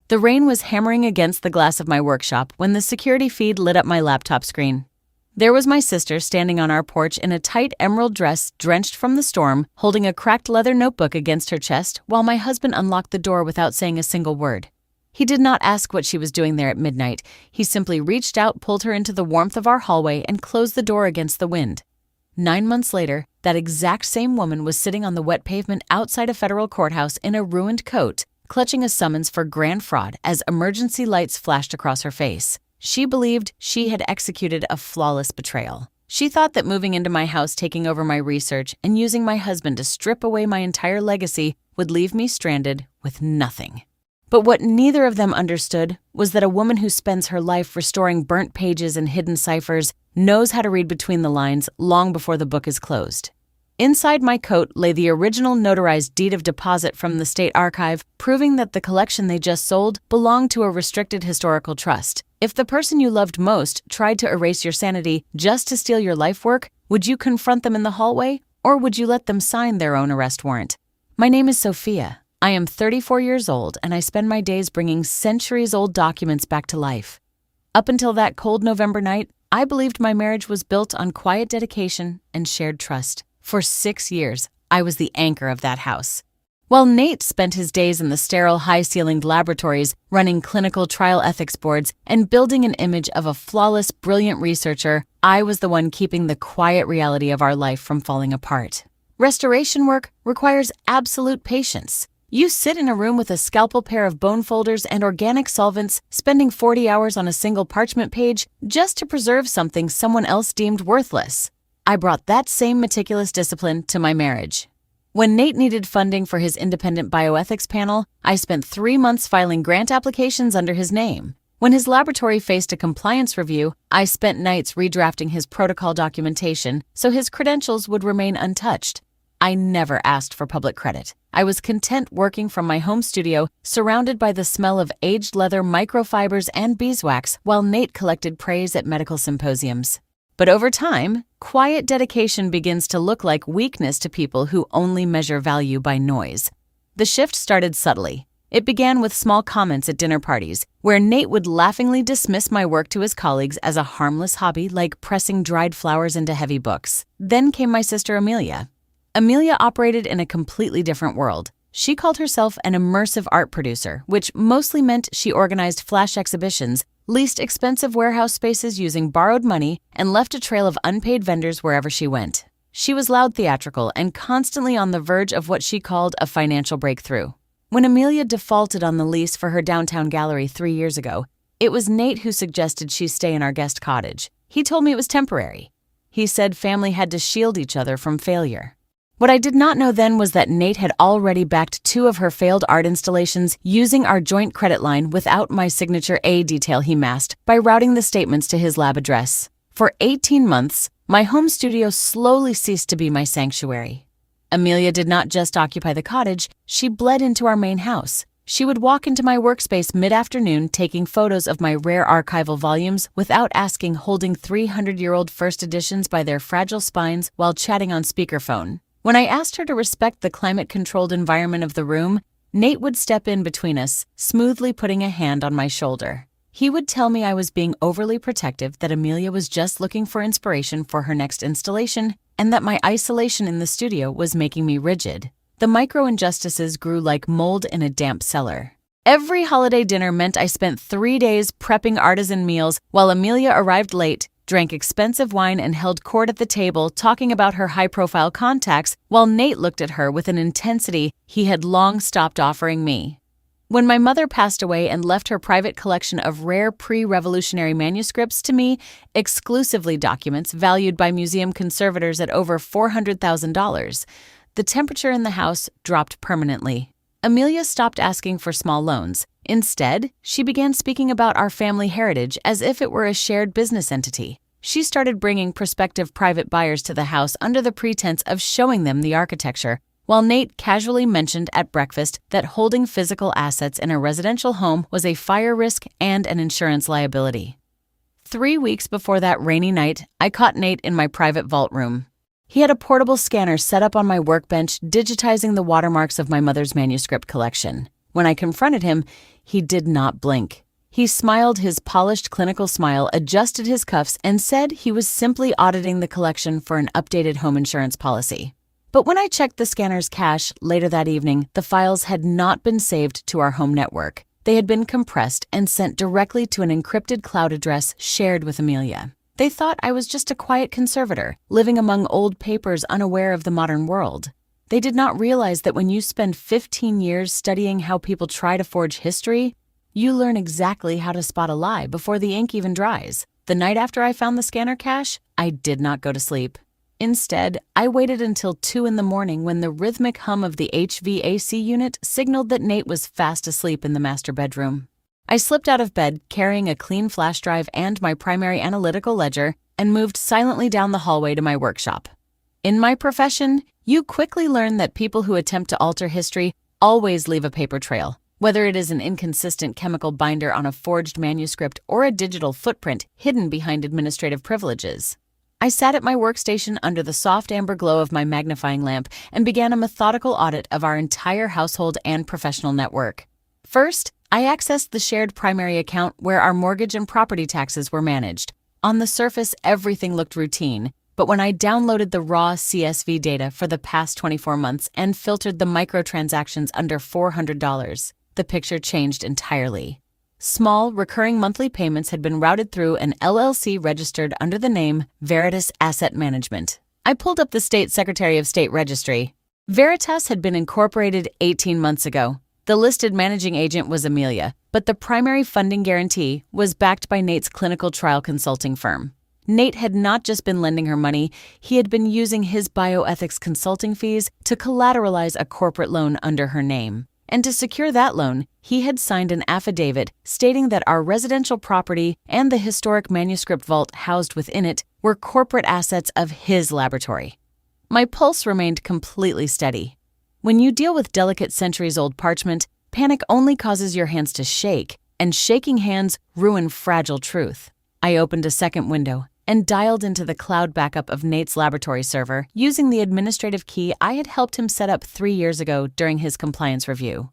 The rain was hammering against the glass of my workshop when the security feed lit up my laptop screen. There was my sister standing on our porch in a tight emerald dress drenched from the storm, holding a cracked leather notebook against her chest while my husband unlocked the door without saying a single word. He did not ask what she was doing there at midnight. He simply reached out, pulled her into the warmth of our hallway, and closed the door against the wind. 9 months later, that exact same woman was sitting on the wet pavement outside a federal courthouse in a ruined coat, clutching a summons for grand fraud as emergency lights flashed across her face. She believed she had executed a flawless betrayal. She thought that moving into my house, taking over my research, and using my husband to strip away my entire legacy would leave me stranded with nothing. But what neither of them understood was that a woman who spends her life restoring burnt pages and hidden ciphers knows how to read between the lines long before the book is closed. Inside my coat lay the original notarized deed of deposit from the state archive, proving that the collection they just sold belonged to a restricted historical trust. If the person you loved most tried to erase your sanity just to steal your life work, would you confront them in the hallway, or would you let them sign their own arrest warrant? My name is Sophia. I am 34 years old, and I spend my days bringing centuries-old documents back to life. Up until that cold November night, I believed my marriage was built on quiet dedication and shared trust. For 6 years, I was the anchor of that house. While Nate spent his days in the sterile, high-ceilinged laboratories, running clinical trial ethics boards, and building an image of a flawless, brilliant researcher, I was the one keeping the quiet reality of our life from falling apart. Restoration work requires absolute patience. You sit in a room with a scalpel pair of bone folders and organic solvents, spending 40 hours on a single parchment page just to preserve something someone else deemed worthless. I brought that same meticulous discipline to my marriage. When Nate needed funding for his independent bioethics panel, I spent 3 months filing grant applications under his name. When his laboratory faced a compliance review, I spent nights redrafting his protocol documentation so his credentials would remain untouched. I never asked for public credit. I was content working from my home studio, surrounded by the smell of aged leather, microfibers, and beeswax, while Nate collected praise at medical symposiums. But over time, quiet dedication begins to look like weakness to people who only measure value by noise. The shift started subtly. It began with small comments at dinner parties, where Nate would laughingly dismiss my work to his colleagues as a harmless hobby like pressing dried flowers into heavy books. Then came my sister Amelia. Amelia operated in a completely different world. She called herself an immersive art producer, which mostly meant she organized flash exhibitions, leased expensive warehouse spaces using borrowed money, and left a trail of unpaid vendors wherever she went. She was loud, theatrical, and constantly on the verge of what she called a financial breakthrough. When Amelia defaulted on the lease for her downtown gallery 3 years ago, it was Nate who suggested she stay in our guest cottage. He told me it was temporary. He said family had to shield each other from failure. What I did not know then was that Nate had already backed 2 of her failed art installations using our joint credit line without my signature A detail he masked by routing the statements to his lab address. For 18 months, my home studio slowly ceased to be my sanctuary. Amelia did not just occupy the cottage, she bled into our main house. She would walk into my workspace mid-afternoon taking photos of my rare archival volumes without asking, holding 300-year-old first editions by their fragile spines while chatting on speakerphone. When I asked her to respect the climate-controlled environment of the room, Nate would step in between us, smoothly putting a hand on my shoulder. He would tell me I was being overly protective, that Amelia was just looking for inspiration for her next installation, and that my isolation in the studio was making me rigid. The micro-injustices grew like mold in a damp cellar. Every holiday dinner meant I spent 3 days prepping artisan meals while Amelia arrived late, drank expensive wine, and held court at the table talking about her high-profile contacts while Nate looked at her with an intensity he had long stopped offering me. When my mother passed away and left her private collection of rare pre-revolutionary manuscripts to me, exclusively documents valued by museum conservators at over $400,000, the temperature in the house dropped permanently. Amelia stopped asking for small loans. Instead, she began speaking about our family heritage as if it were a shared business entity. She started bringing prospective private buyers to the house under the pretense of showing them the architecture, while Nate casually mentioned at breakfast that holding physical assets in a residential home was a fire risk and an insurance liability. 3 weeks before that rainy night, I caught Nate in my private vault room. He had a portable scanner set up on my workbench, digitizing the watermarks of my mother's manuscript collection. When I confronted him, he did not blink. He smiled his polished clinical smile, adjusted his cuffs, and said he was simply auditing the collection for an updated home insurance policy. But when I checked the scanner's cache later that evening, the files had not been saved to our home network. They had been compressed and sent directly to an encrypted cloud address shared with Amelia. They thought I was just a quiet conservator, living among old papers unaware of the modern world. They did not realize that when you spend 15 years studying how people try to forge history, you learn exactly how to spot a lie before the ink even dries. The night after I found the scanner cache, I did not go to sleep. Instead, I waited until 2 a.m. when the rhythmic hum of the HVAC unit signaled that Nate was fast asleep in the master bedroom. I slipped out of bed carrying a clean flash drive and my primary analytical ledger and moved silently down the hallway to my workshop. In my profession, you quickly learn that people who attempt to alter history always leave a paper trail, whether it is an inconsistent chemical binder on a forged manuscript or a digital footprint hidden behind administrative privileges. I sat at my workstation under the soft amber glow of my magnifying lamp and began a methodical audit of our entire household and professional network. First, I accessed the shared primary account where our mortgage and property taxes were managed. On the surface, everything looked routine, but when I downloaded the raw CSV data for the past 24 months and filtered the microtransactions under $400, the picture changed entirely. Small, recurring monthly payments had been routed through an LLC registered under the name Veritas Asset Management. I pulled up the State Secretary of State Registry. Veritas had been incorporated 18 months ago. The listed managing agent was Amelia, but the primary funding guarantee was backed by Nate's clinical trial consulting firm. Nate had not just been lending her money, he had been using his bioethics consulting fees to collateralize a corporate loan under her name. And to secure that loan, he had signed an affidavit stating that our residential property and the historic manuscript vault housed within it were corporate assets of his laboratory. My pulse remained completely steady. When you deal with delicate centuries-old parchment, panic only causes your hands to shake, and shaking hands ruin fragile truth. I opened a second window and dialed into the cloud backup of Nate's laboratory server using the administrative key I had helped him set up 3 years ago during his compliance review.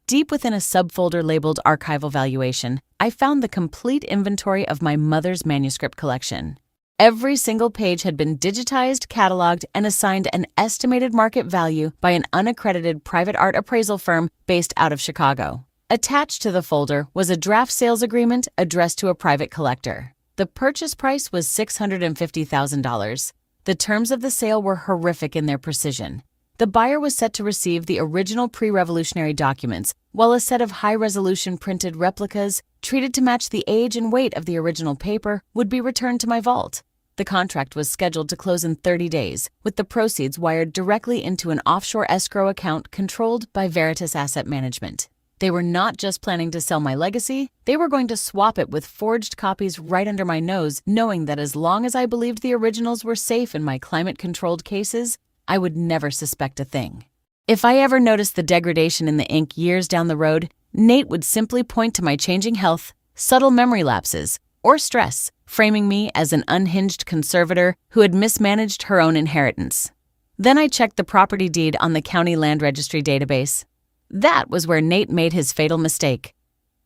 Deep within a subfolder labeled Archival Valuation, I found the complete inventory of my mother's manuscript collection. Every single page had been digitized, cataloged, and assigned an estimated market value by an unaccredited private art appraisal firm based out of Chicago. Attached to the folder was a draft sales agreement addressed to a private collector. The purchase price was $650,000. The terms of the sale were horrific in their precision. The buyer was set to receive the original pre-revolutionary documents, while a set of high-resolution printed replicas, treated to match the age and weight of the original paper, would be returned to my vault. The contract was scheduled to close in 30 days, with the proceeds wired directly into an offshore escrow account controlled by Veritas Asset Management. They were not just planning to sell my legacy, they were going to swap it with forged copies right under my nose, knowing that as long as I believed the originals were safe in my climate-controlled cases, I would never suspect a thing. If I ever noticed the degradation in the ink years down the road, Nate would simply point to my changing health, subtle memory lapses, or stress, framing me as an unhinged conservator who had mismanaged her own inheritance. Then I checked the property deed on the county land registry database. That was where Nate made his fatal mistake.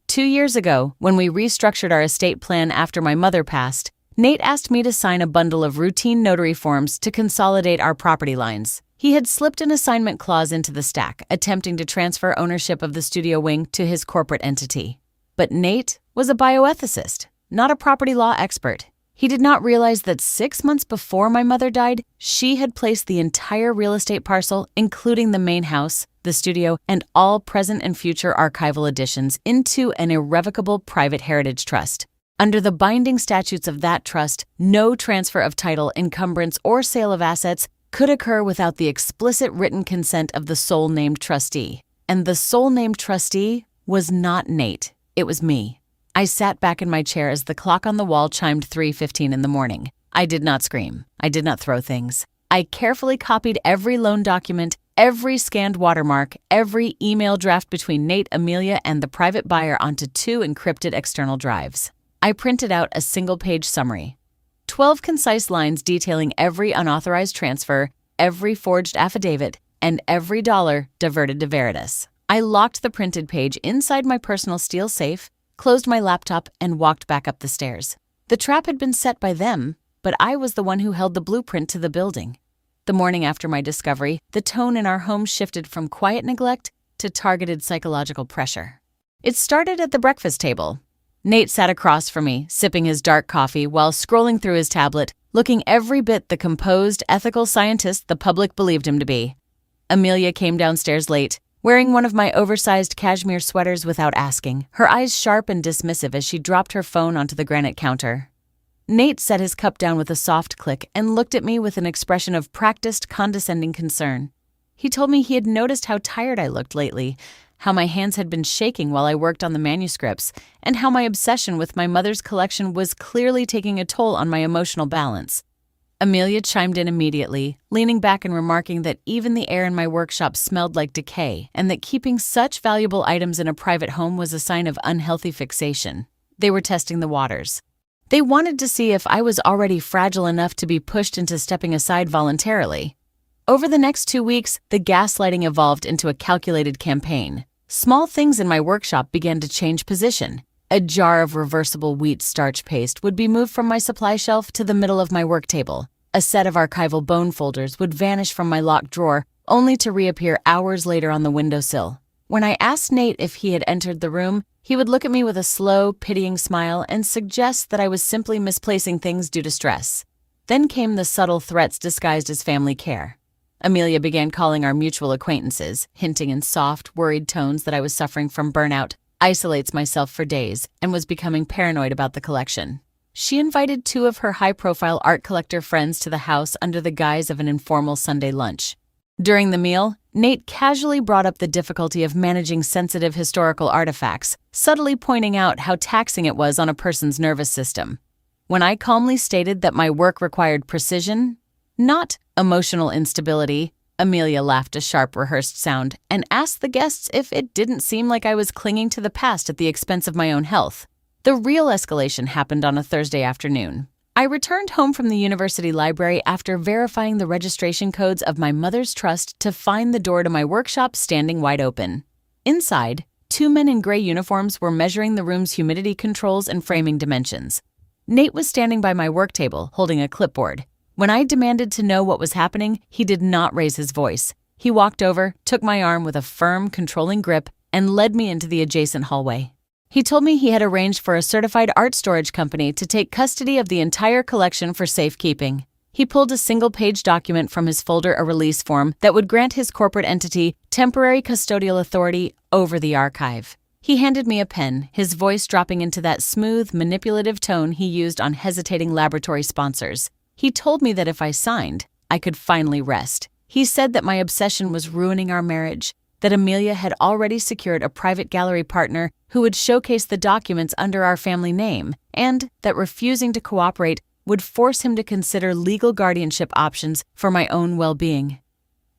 2 years ago, when we restructured our estate plan after my mother passed, Nate asked me to sign a bundle of routine notary forms to consolidate our property lines. He had slipped an assignment clause into the stack, attempting to transfer ownership of the studio wing to his corporate entity. But Nate was a bioethicist, not a property law expert. He did not realize that 6 months before my mother died, she had placed the entire real estate parcel, including the main house, the studio, and all present and future archival additions, into an irrevocable private heritage trust. Under the binding statutes of that trust, no transfer of title, encumbrance, or sale of assets could occur without the explicit written consent of the sole named trustee. And the sole named trustee was not Nate. It was me. I sat back in my chair as the clock on the wall chimed 3:15 in the morning. I did not scream. I did not throw things. I carefully copied every loan document, every scanned watermark, every email draft between Nate, Amelia, and the private buyer onto 2 encrypted external drives. I printed out a single-page summary. 12 concise lines detailing every unauthorized transfer, every forged affidavit, and every dollar diverted to Veritas. I locked the printed page inside my personal steel safe, closed my laptop, and walked back up the stairs. The trap had been set by them, but I was the one who held the blueprint to the building. The morning after my discovery, the tone in our home shifted from quiet neglect to targeted psychological pressure. It started at the breakfast table. Nate sat across from me, sipping his dark coffee while scrolling through his tablet, looking every bit the composed, ethical scientist the public believed him to be. Amelia came downstairs late, wearing one of my oversized cashmere sweaters without asking, her eyes sharp and dismissive as she dropped her phone onto the granite counter. Nate set his cup down with a soft click and looked at me with an expression of practiced, condescending concern. He told me he had noticed how tired I looked lately, how my hands had been shaking while I worked on the manuscripts, and how my obsession with my mother's collection was clearly taking a toll on my emotional balance. Amelia chimed in immediately, leaning back and remarking that even the air in my workshop smelled like decay, and that keeping such valuable items in a private home was a sign of unhealthy fixation. They were testing the waters. They wanted to see if I was already fragile enough to be pushed into stepping aside voluntarily. Over the next 2 weeks, the gaslighting evolved into a calculated campaign. Small things in my workshop began to change position. A jar of reversible wheat starch paste would be moved from my supply shelf to the middle of my work table. A set of archival bone folders would vanish from my locked drawer, only to reappear hours later on the windowsill. When I asked Nate if he had entered the room, he would look at me with a slow, pitying smile and suggest that I was simply misplacing things due to stress. Then came the subtle threats disguised as family care. Amelia began calling our mutual acquaintances, hinting in soft, worried tones that I was suffering from burnout, isolates myself for days, and was becoming paranoid about the collection. She invited 2 of her high-profile art collector friends to the house under the guise of an informal Sunday lunch. During the meal, Nate casually brought up the difficulty of managing sensitive historical artifacts, subtly pointing out how taxing it was on a person's nervous system. When I calmly stated that my work required precision, not emotional instability, Amelia laughed a sharp, rehearsed sound and asked the guests if it didn't seem like I was clinging to the past at the expense of my own health. The real escalation happened on a Thursday afternoon. I returned home from the university library after verifying the registration codes of my mother's trust to find the door to my workshop standing wide open. Inside, 2 men in gray uniforms were measuring the room's humidity controls and framing dimensions. Nate was standing by my work table, holding a clipboard. When I demanded to know what was happening, he did not raise his voice. He walked over, took my arm with a firm, controlling grip, and led me into the adjacent hallway. He told me he had arranged for a certified art storage company to take custody of the entire collection for safekeeping. He pulled a single-page document from his folder, a release form that would grant his corporate entity temporary custodial authority over the archive. He handed me a pen, his voice dropping into that smooth, manipulative tone he used on hesitating laboratory sponsors. He told me that if I signed, I could finally rest. He said that my obsession was ruining our marriage, that Amelia had already secured a private gallery partner who would showcase the documents under our family name, and that refusing to cooperate would force him to consider legal guardianship options for my own well-being.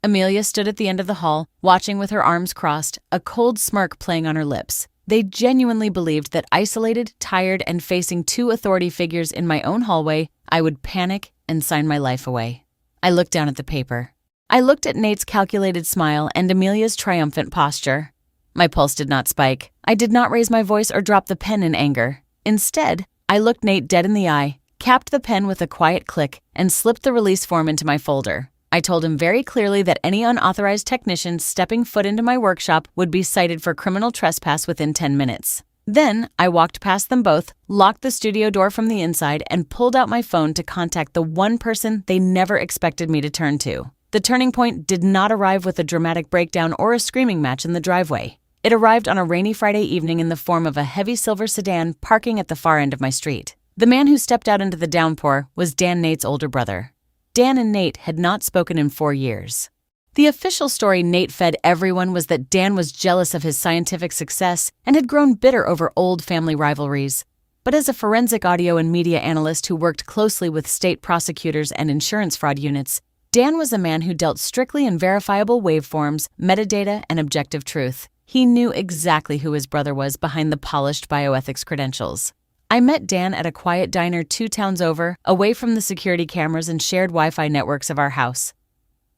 Amelia stood at the end of the hall, watching with her arms crossed, a cold smirk playing on her lips. They genuinely believed that isolated, tired, and facing 2 authority figures in my own hallway, I would panic and sign my life away. I looked down at the paper. I looked at Nate's calculated smile and Amelia's triumphant posture. My pulse did not spike. I did not raise my voice or drop the pen in anger. Instead, I looked Nate dead in the eye, capped the pen with a quiet click, and slipped the release form into my folder. I told him very clearly that any unauthorized technician stepping foot into my workshop would be cited for criminal trespass within 10 minutes. Then, I walked past them both, locked the studio door from the inside, and pulled out my phone to contact the one person they never expected me to turn to. The turning point did not arrive with a dramatic breakdown or a screaming match in the driveway. It arrived on a rainy Friday evening in the form of a heavy silver sedan parking at the far end of my street. The man who stepped out into the downpour was Dan, Nate's older brother. Dan and Nate had not spoken in 4 years. The official story Nate fed everyone was that Dan was jealous of his scientific success and had grown bitter over old family rivalries. But as a forensic audio and media analyst who worked closely with state prosecutors and insurance fraud units, Dan was a man who dealt strictly in verifiable waveforms, metadata, and objective truth. He knew exactly who his brother was behind the polished bioethics credentials. I met Dan at a quiet diner 2 towns over, away from the security cameras and shared Wi-Fi networks of our house.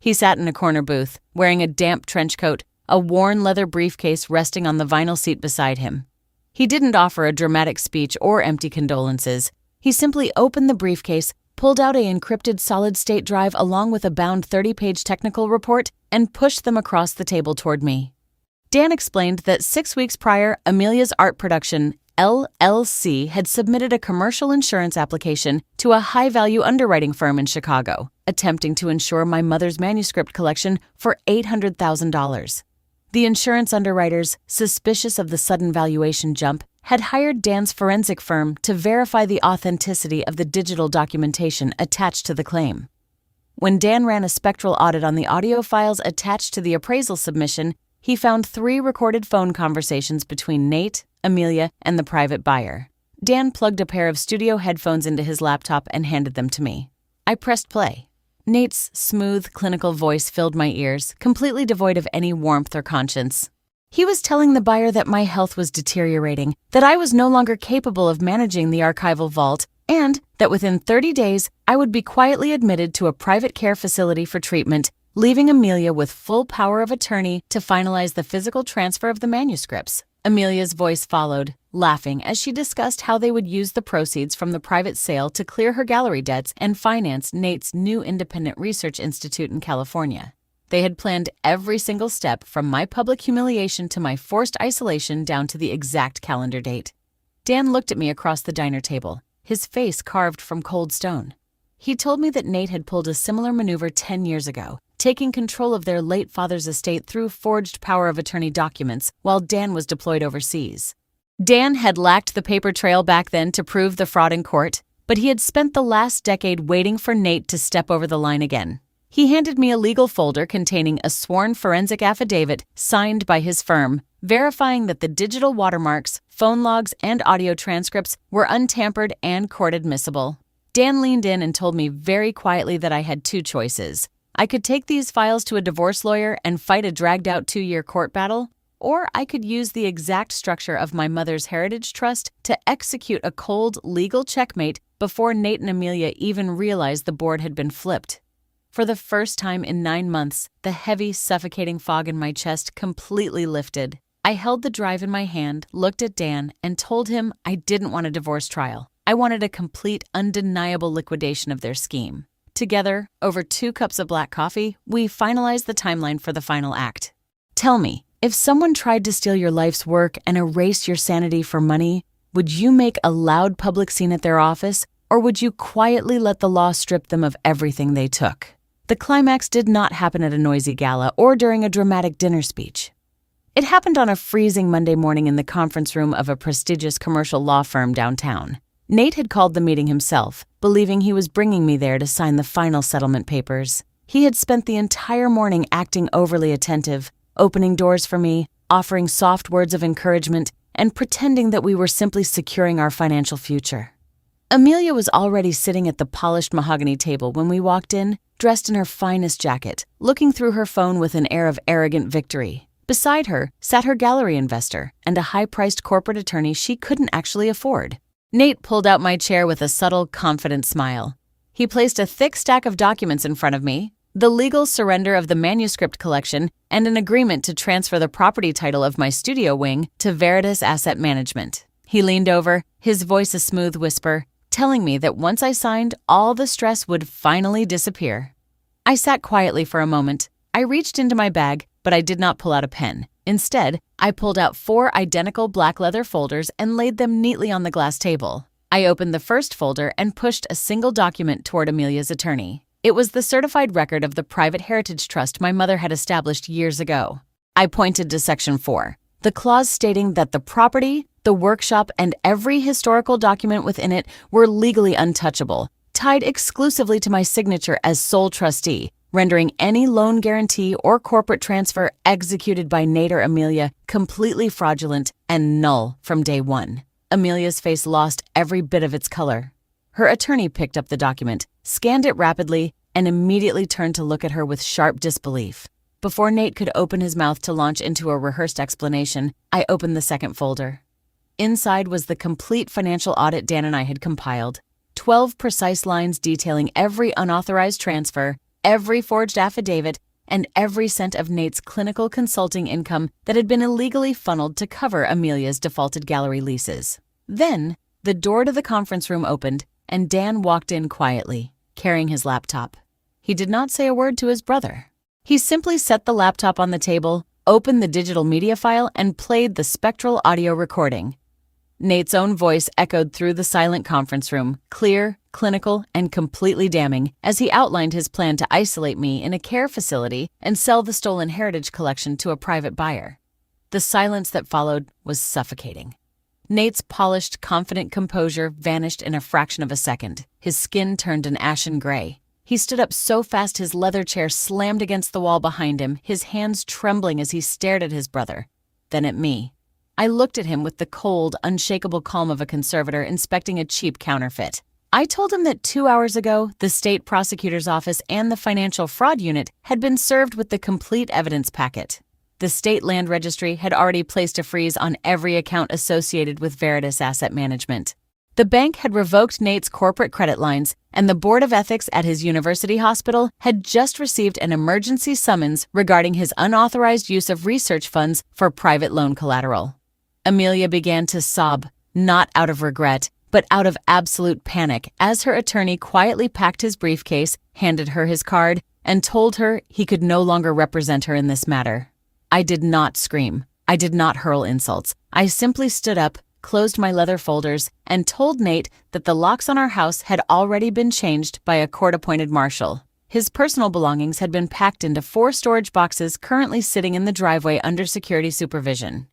He sat in a corner booth, wearing a damp trench coat, a worn leather briefcase resting on the vinyl seat beside him. He didn't offer a dramatic speech or empty condolences. He simply opened the briefcase, pulled out an encrypted solid-state drive along with a bound 30-page technical report, and pushed them across the table toward me. Dan explained that 6 weeks prior, Amelia's art production, LLC, had submitted a commercial insurance application to a high-value underwriting firm in Chicago, attempting to insure my mother's manuscript collection for $800,000. The insurance underwriters, suspicious of the sudden valuation jump, had hired Dan's forensic firm to verify the authenticity of the digital documentation attached to the claim. When Dan ran a spectral audit on the audio files attached to the appraisal submission, he found 3 recorded phone conversations between Nate, Amelia, and the private buyer. Dan plugged a pair of studio headphones into his laptop and handed them to me. I pressed play. Nate's smooth, clinical voice filled my ears, completely devoid of any warmth or conscience. He was telling the buyer that my health was deteriorating, that I was no longer capable of managing the archival vault, and that within 30 days I would be quietly admitted to a private care facility for treatment, leaving Amelia with full power of attorney to finalize the physical transfer of the manuscripts. Amelia's voice followed, laughing as she discussed how they would use the proceeds from the private sale to clear her gallery debts and finance Nate's new independent research institute in California. They had planned every single step from my public humiliation to my forced isolation down to the exact calendar date. Dan looked at me across the diner table, his face carved from cold stone. He told me that Nate had pulled a similar maneuver 10 years ago, taking control of their late father's estate through forged power of attorney documents while Dan was deployed overseas. Dan had lacked the paper trail back then to prove the fraud in court, but he had spent the last decade waiting for Nate to step over the line again. He handed me a legal folder containing a sworn forensic affidavit signed by his firm, verifying that the digital watermarks, phone logs, and audio transcripts were untampered and court admissible. Dan leaned in and told me very quietly that I had 2 choices. I could take these files to a divorce lawyer and fight a dragged-out 2-year court battle, or I could use the exact structure of my mother's heritage trust to execute a cold legal checkmate before Nate and Amelia even realized the board had been flipped. For the first time in 9 months, the heavy, suffocating fog in my chest completely lifted. I held the drive in my hand, looked at Dan, and told him I didn't want a divorce trial. I wanted a complete, undeniable liquidation of their scheme. Together, over 2 cups of black coffee, we finalized the timeline for the final act. Tell me, if someone tried to steal your life's work and erase your sanity for money, would you make a loud public scene at their office, or would you quietly let the law strip them of everything they took? The climax did not happen at a noisy gala or during a dramatic dinner speech. It happened on a freezing Monday morning in the conference room of a prestigious commercial law firm downtown. Nate had called the meeting himself, believing he was bringing me there to sign the final settlement papers. He had spent the entire morning acting overly attentive, opening doors for me, offering soft words of encouragement, and pretending that we were simply securing our financial future. Amelia was already sitting at the polished mahogany table when we walked in, dressed in her finest jacket, looking through her phone with an air of arrogant victory. Beside her sat her gallery investor and a high-priced corporate attorney she couldn't actually afford. Nate pulled out my chair with a subtle, confident smile. He placed a thick stack of documents in front of me, the legal surrender of the manuscript collection, and an agreement to transfer the property title of my studio wing to Veritas Asset Management. He leaned over, his voice a smooth whisper, telling me that once I signed, all the stress would finally disappear. I sat quietly for a moment. I reached into my bag, but I did not pull out a pen. Instead, I pulled out 4 identical black leather folders and laid them neatly on the glass table. I opened the first folder and pushed a single document toward Amelia's attorney. It was the certified record of the private heritage trust my mother had established years ago. I pointed to Section 4, the clause stating that the property, the workshop, and every historical document within it were legally untouchable, tied exclusively to my signature as sole trustee, rendering any loan guarantee or corporate transfer executed by Nate or Amelia completely fraudulent and null from day one. Amelia's face lost every bit of its color. Her attorney picked up the document, scanned it rapidly, and immediately turned to look at her with sharp disbelief. Before Nate could open his mouth to launch into a rehearsed explanation, I opened the second folder. Inside was the complete financial audit Dan and I had compiled, 12 precise lines detailing every unauthorized transfer, every forged affidavit, and every cent of Nate's clinical consulting income that had been illegally funneled to cover Amelia's defaulted gallery leases. Then, the door to the conference room opened, and Dan walked in quietly, carrying his laptop. He did not say a word to his brother. He simply set the laptop on the table, opened the digital media file, and played the spectral audio recording. Nate's own voice echoed through the silent conference room, clear, clinical, and completely damning, as he outlined his plan to isolate me in a care facility and sell the stolen heritage collection to a private buyer. The silence that followed was suffocating. Nate's polished, confident composure vanished in a fraction of a second. His skin turned an ashen gray. He stood up so fast his leather chair slammed against the wall behind him, his hands trembling as he stared at his brother, then at me. I looked at him with the cold, unshakable calm of a conservator inspecting a cheap counterfeit. I told him that 2 hours ago, the state prosecutor's office and the financial fraud unit had been served with the complete evidence packet. The state land registry had already placed a freeze on every account associated with Veritas Asset Management. The bank had revoked Nate's corporate credit lines, and the Board of Ethics at his university hospital had just received an emergency summons regarding his unauthorized use of research funds for private loan collateral. Amelia began to sob, not out of regret, but out of absolute panic as her attorney quietly packed his briefcase, handed her his card, and told her he could no longer represent her in this matter. I did not scream. I did not hurl insults. I simply stood up, closed my leather folders, and told Nate that the locks on our house had already been changed by a court-appointed marshal. His personal belongings had been packed into 4 storage boxes currently sitting in the driveway under security supervision.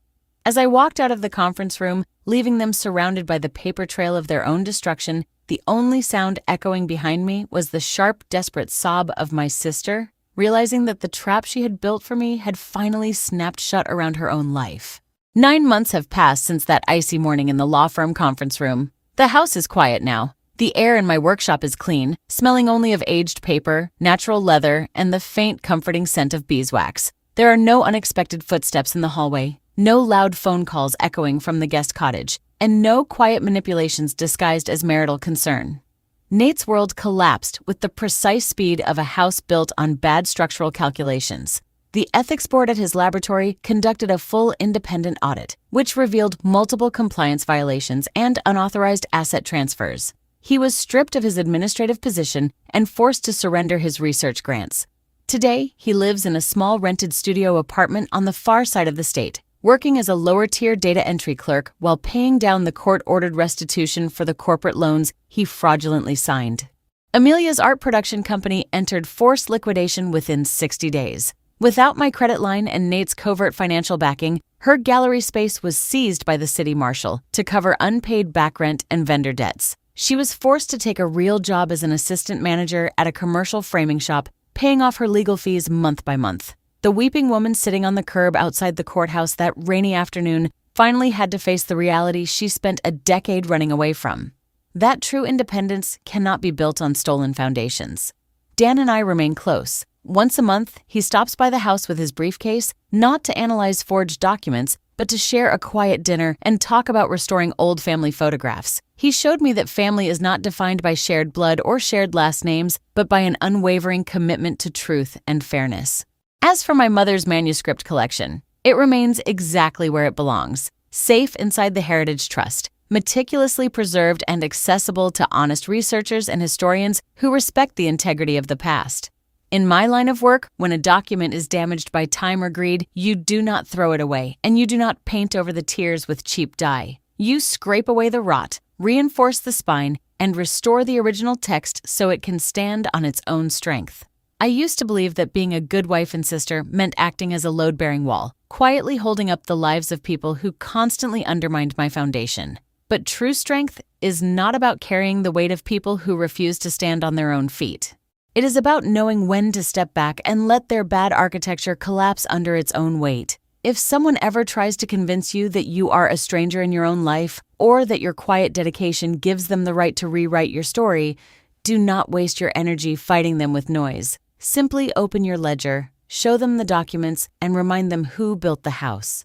As I walked out of the conference room, leaving them surrounded by the paper trail of their own destruction, the only sound echoing behind me was the sharp, desperate sob of my sister, realizing that the trap she had built for me had finally snapped shut around her own life. 9 months have passed since that icy morning in the law firm conference room. The house is quiet now. The air in my workshop is clean, smelling only of aged paper, natural leather, and the faint, comforting scent of beeswax. There are no unexpected footsteps in the hallway, no loud phone calls echoing from the guest cottage, and no quiet manipulations disguised as marital concern. Nate's world collapsed with the precise speed of a house built on bad structural calculations. The ethics board at his laboratory conducted a full independent audit, which revealed multiple compliance violations and unauthorized asset transfers. He was stripped of his administrative position and forced to surrender his research grants. Today, he lives in a small rented studio apartment on the far side of the state, working as a lower-tier data entry clerk while paying down the court-ordered restitution for the corporate loans he fraudulently signed. Amelia's art production company entered forced liquidation within 60 days. Without my credit line and Nate's covert financial backing, her gallery space was seized by the city marshal to cover unpaid back rent and vendor debts. She was forced to take a real job as an assistant manager at a commercial framing shop, paying off her legal fees month by month. The weeping woman sitting on the curb outside the courthouse that rainy afternoon finally had to face the reality she spent a decade running away from. That true independence cannot be built on stolen foundations. Dan and I remain close. Once a month, he stops by the house with his briefcase, not to analyze forged documents, but to share a quiet dinner and talk about restoring old family photographs. He showed me that family is not defined by shared blood or shared last names, but by an unwavering commitment to truth and fairness. As for my mother's manuscript collection, it remains exactly where it belongs, safe inside the Heritage Trust, meticulously preserved and accessible to honest researchers and historians who respect the integrity of the past. In my line of work, when a document is damaged by time or greed, you do not throw it away, and you do not paint over the tears with cheap dye. You scrape away the rot, reinforce the spine, and restore the original text so it can stand on its own strength. I used to believe that being a good wife and sister meant acting as a load-bearing wall, quietly holding up the lives of people who constantly undermined my foundation. But true strength is not about carrying the weight of people who refuse to stand on their own feet. It is about knowing when to step back and let their bad architecture collapse under its own weight. If someone ever tries to convince you that you are a stranger in your own life, or that your quiet dedication gives them the right to rewrite your story, do not waste your energy fighting them with noise. Simply open your ledger, show them the documents, and remind them who built the house.